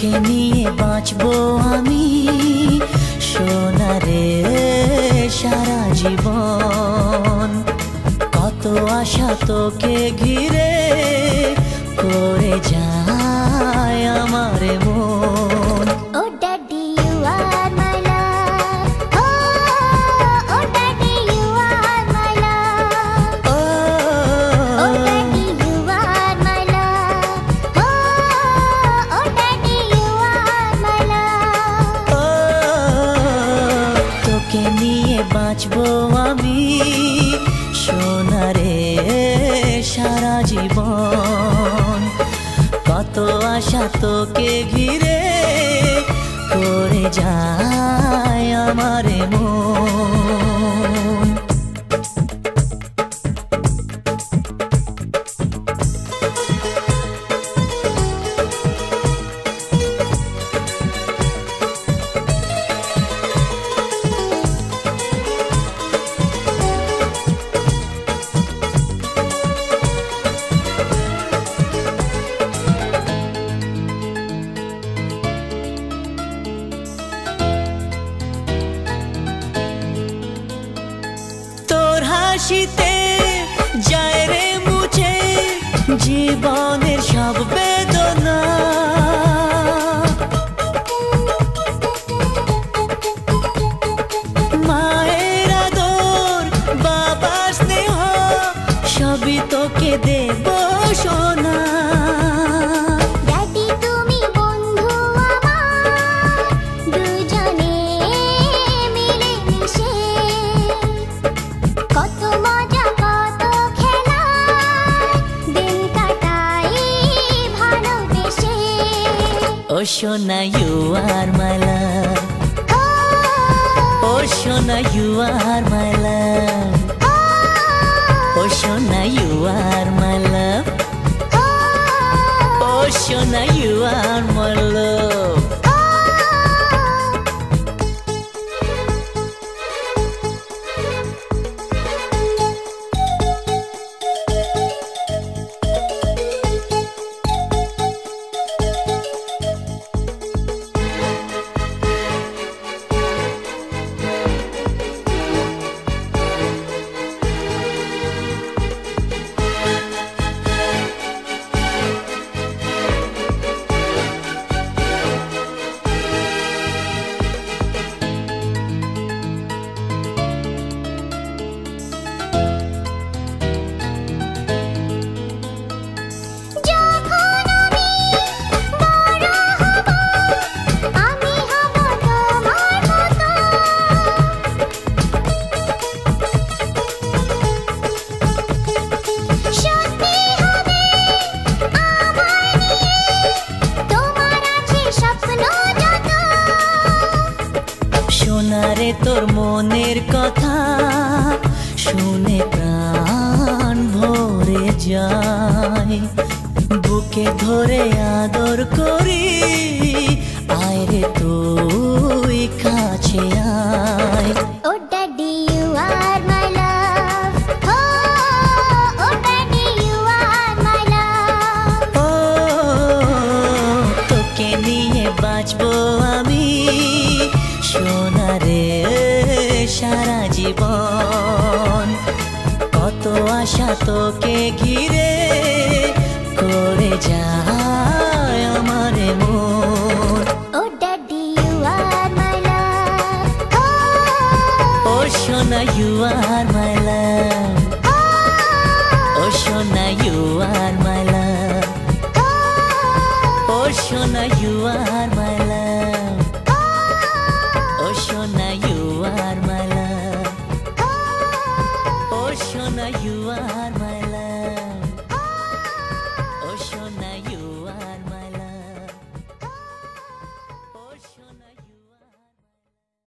তোকে নিয়ে বাঁচবো আমি সোনারে সারা জীবন। কত আশা তোকে ঘিরে করে যায় আমার মন। Oh daddy, you are my love. Oh daddy, you are my love. Oh daddy, you are my love. Oh daddy, you are my love. তোকে নিয়ে বাঁচবো আমি সোনারে সারা জীবন। কত আশা তোকে ঘিরে করে যায় আমার মন। হাসিতে যায় রে মুছে জীবনের সব বেদনা। মায়ের আদর বাবার স্নেহ সবই তোকে দেব সোনা। Oh Shona, you are my love. Oh Shona, you are my love. Oh Shona, you are my love. Oh Shona, you are my love. সোনারে তোর মনের কথা শুনে প্রাণ ভরে যায়। বুকে ধরে আদর করি আয় রে তুই কাছে আয়। Oh daddy, you are my love. Oh daddy, you are my love. তোকে নিয়ে বাঁচবো আমি সোনারে সারা জীবন। কত আশা তোকে ঘিরে করে যায় আমার মন। Oh daddy, you are my love. Oh Shona, you are my love. Oh Shona, you are my love. Oh Shona, you are